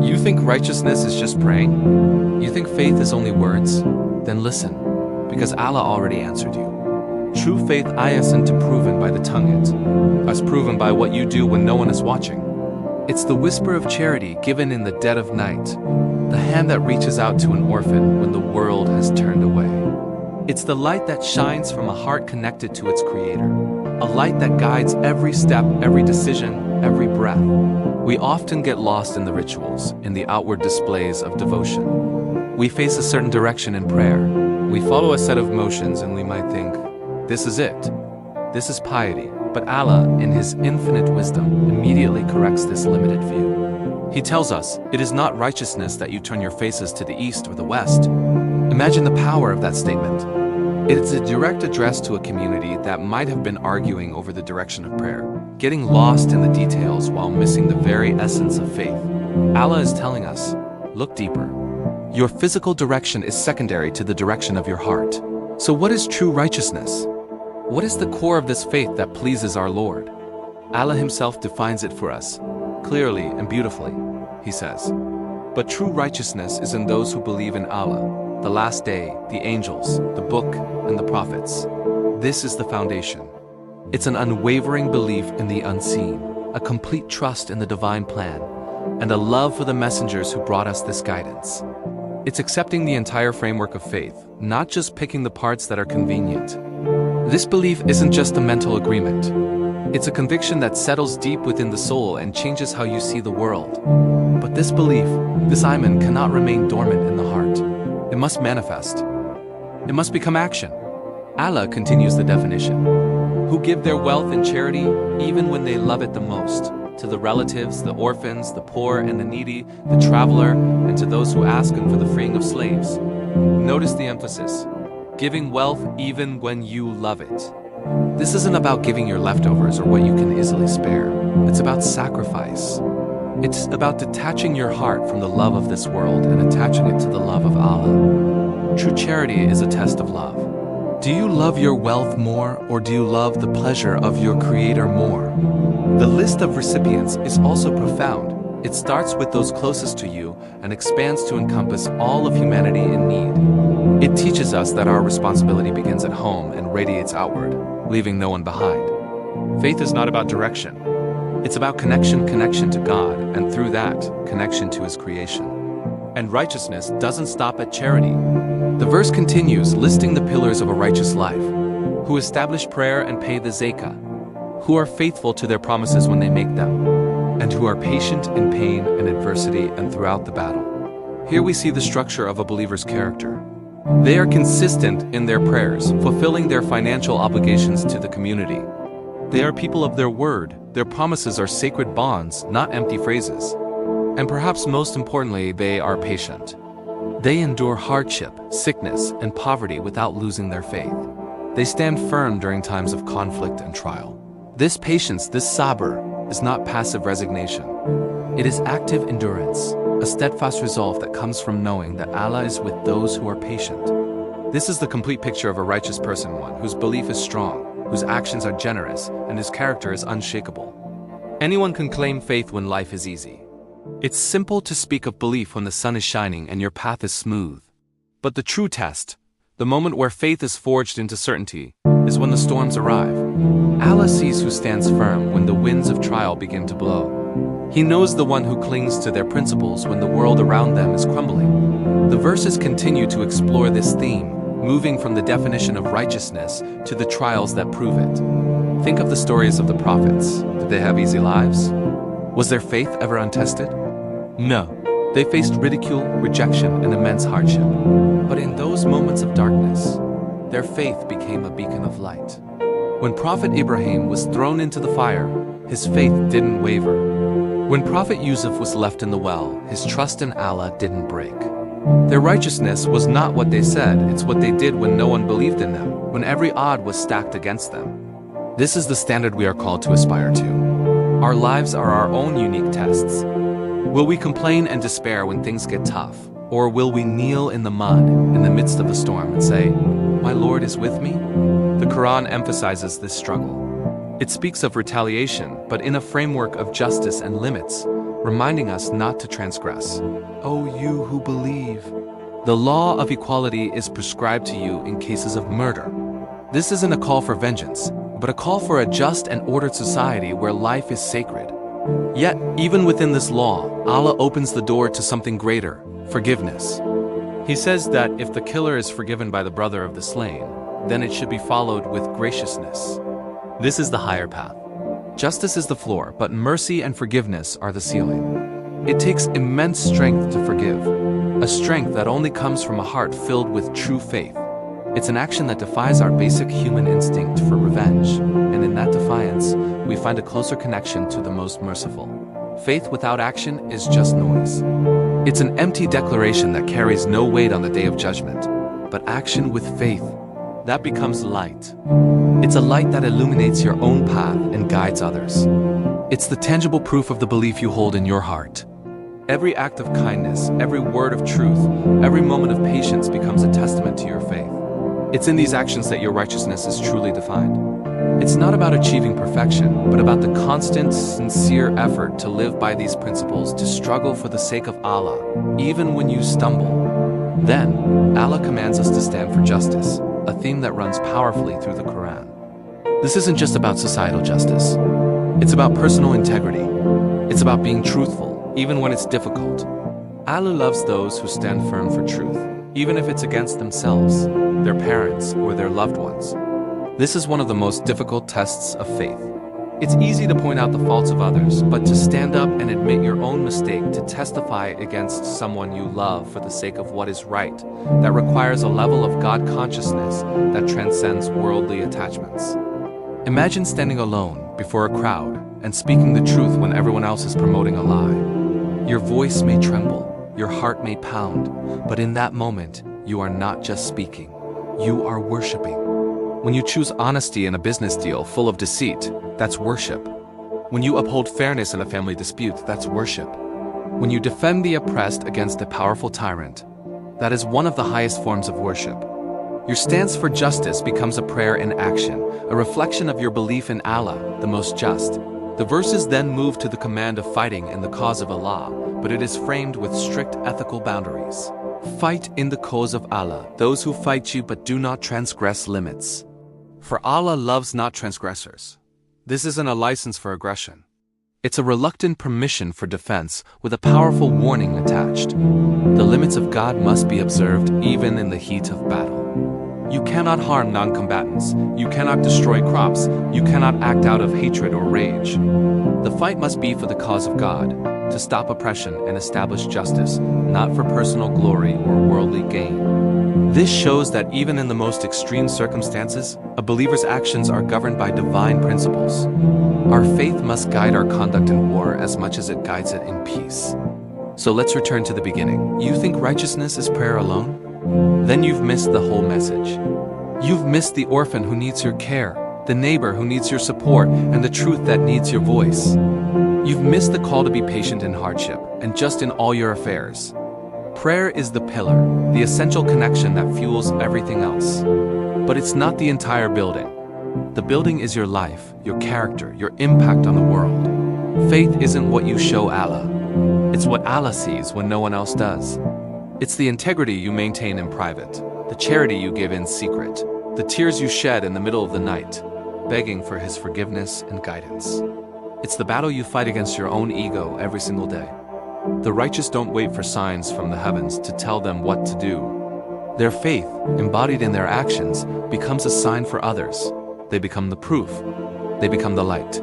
You think righteousness is just praying? You think faith is only words? Then listen, because Allah already answered you. True faith isn't proven by the tongue, it's proven by what you do when no one is watching. It's the whisper of charity given in the dead of night, the hand that reaches out to an orphan when the world has turned away. It's the light that shines from a heart connected to its creator, a light that guides every step, every decision, every breath. We often get lost in the rituals, in the outward displays of devotion. We face a certain direction in prayer. We follow a set of motions and we might think, this is it. This is piety. But Allah, in His infinite wisdom, immediately corrects this limited view. He tells us, it is not righteousness that you turn your faces to the east or the west. Imagine the power of that statement. It is a direct address to a community that might have been arguing over the direction of prayer, getting lost in the details while missing the very essence of faith. Allah is telling us, look deeper. Your physical direction is secondary to the direction of your heart. So what is true righteousness? What is the core of this faith that pleases our Lord? Allah Himself defines it for us, clearly and beautifully. He says, but true righteousness is in those who believe in Allah, the last day, the angels, the book, and the prophets. This is the foundation. It's an unwavering belief in the unseen, a complete trust in the divine plan, and a love for the messengers who brought us this guidance. It's accepting the entire framework of faith, not just picking the parts that are convenient. This belief isn't just a mental agreement. It's a conviction that settles deep within the soul and changes how you see the world. But this belief, this iman, cannot remain dormant in the heart. It must manifest. It must become action. Allah continues the definition. Who give their wealth in charity even when they love it the most, to the relatives, the orphans, the poor and the needy, the traveler, and to those who ask for the freeing of slaves. Notice the emphasis. Giving wealth even when you love it. This isn't about giving your leftovers or what you can easily spare. It's about sacrifice. It's about detaching your heart from the love of this world and attaching it to the love of Allah. True charity is a test of love. Do you love your wealth more, or do you love the pleasure of your Creator more? The list of recipients is also profound. It starts with those closest to you and expands to encompass all of humanity in need. It teaches us that our responsibility begins at home and radiates outward, leaving no one behind. Faith is not about direction. It's about connection to God, and through that, connection to His creation. And righteousness doesn't stop at charity. The verse continues, listing the pillars of a righteous life, who establish prayer and pay the zakah, who are faithful to their promises when they make them, and who are patient in pain and adversity and throughout the battle. Here we see the structure of a believer's character. They are consistent in their prayers, fulfilling their financial obligations to the community. They are people of their word. Their promises are sacred bonds, not empty phrases. And perhaps most importantly, they are patient. They endure hardship, sickness, and poverty without losing their faith. They stand firm during times of conflict and trial. This patience, this sabr, is not passive resignation. It is active endurance, a steadfast resolve that comes from knowing that Allah is with those who are patient. This is the complete picture of a righteous person, one whose belief is strong, whose actions are generous, and whose character is unshakable. Anyone can claim faith when life is easy. It's simple to speak of belief when the sun is shining and your path is smooth. But the true test, the moment where faith is forged into certainty, is when the storms arrive. Allah sees who stands firm when the winds of trial begin to blow. He knows the one who clings to their principles when the world around them is crumbling. The verses continue to explore this theme, moving from the definition of righteousness to the trials that prove it. Think of the stories of the prophets. Did they have easy lives? Was their faith ever untested? No. They faced ridicule, rejection, and immense hardship. But in those moments of darkness, their faith became a beacon of light. When Prophet Ibrahim was thrown into the fire, his faith didn't waver. When Prophet Yusuf was left in the well, his trust in Allah didn't break. Their righteousness was not what they said, it's what they did when no one believed in them, when every odd was stacked against them. This is the standard we are called to aspire to. Our lives are our own unique tests. Will we complain and despair when things get tough? Or will we kneel in the mud in the midst of the storm and say, "My Lord is with me"? The Qur'an emphasizes this struggle. It speaks of retaliation, but in a framework of justice and limits, reminding us not to transgress. O you who believe! The law of equality is prescribed to you in cases of murder. This isn't a call for vengeance, but a call for a just and ordered society where life is sacred. Yet, even within this law, Allah opens the door to something greater: forgiveness. He says that if the killer is forgiven by the brother of the slain, then it should be followed with graciousness. This is the higher path. Justice is the floor, but mercy and forgiveness are the ceiling. It takes immense strength to forgive, a strength that only comes from a heart filled with true faith. It's an action that defies our basic human instinct for revenge, and in that defiance, we find a closer connection to the most merciful. Faith without action is just noise. It's an empty declaration that carries no weight on the day of judgment. But action with faith, that becomes light. It's a light that illuminates your own path and guides others. It's the tangible proof of the belief you hold in your heart. Every act of kindness, every word of truth, every moment of patience becomes a testament to your faith. It's in these actions that your righteousness is truly defined. It's not about achieving perfection, but about the constant, sincere effort to live by these principles, to struggle for the sake of Allah, even when you stumble. Then, Allah commands us to stand for justice, a theme that runs powerfully through the Qur'an. This isn't just about societal justice. It's about personal integrity. It's about being truthful, even when it's difficult. Allah loves those who stand firm for truth, even if it's against themselves, their parents, or their loved ones. This is one of the most difficult tests of faith. It's easy to point out the faults of others, but to stand up and admit your own mistake, to testify against someone you love for the sake of what is right, that requires a level of God consciousness that transcends worldly attachments. Imagine standing alone before a crowd and speaking the truth when everyone else is promoting a lie. Your voice may tremble, your heart may pound, but in that moment, you are not just speaking, you are worshiping. When you choose honesty in a business deal full of deceit, that's worship. When you uphold fairness in a family dispute, that's worship. When you defend the oppressed against a powerful tyrant, that is one of the highest forms of worship. Your stance for justice becomes a prayer in action, a reflection of your belief in Allah, the most just. The verses then move to the command of fighting in the cause of Allah, but it is framed with strict ethical boundaries. Fight in the cause of Allah, those who fight you but do not transgress limits. For Allah loves not transgressors. This isn't a license for aggression. It's a reluctant permission for defense with a powerful warning attached. The limits of God must be observed even in the heat of battle. You cannot harm non-combatants. You cannot destroy crops. You cannot act out of hatred or rage. The fight must be for the cause of God, to stop oppression and establish justice, not for personal glory or worldly gain. This shows that even in the most extreme circumstances, a believer's actions are governed by divine principles. Our faith must guide our conduct in war as much as it guides it in peace. So let's return to the beginning. You think righteousness is prayer alone? Then you've missed the whole message. You've missed the orphan who needs your care, the neighbor who needs your support, and the truth that needs your voice. You've missed the call to be patient in hardship and just in all your affairs. Prayer is the pillar, the essential connection that fuels everything else. But it's not the entire building. The building is your life, your character, your impact on the world. Faith isn't what you show Allah. It's what Allah sees when no one else does. It's the integrity you maintain in private, the charity you give in secret, the tears you shed in the middle of the night, begging for His forgiveness and guidance. It's the battle you fight against your own ego every single day. The righteous don't wait for signs from the heavens to tell them what to do. Their faith, embodied in their actions, becomes a sign for others. They become the proof. They become the light.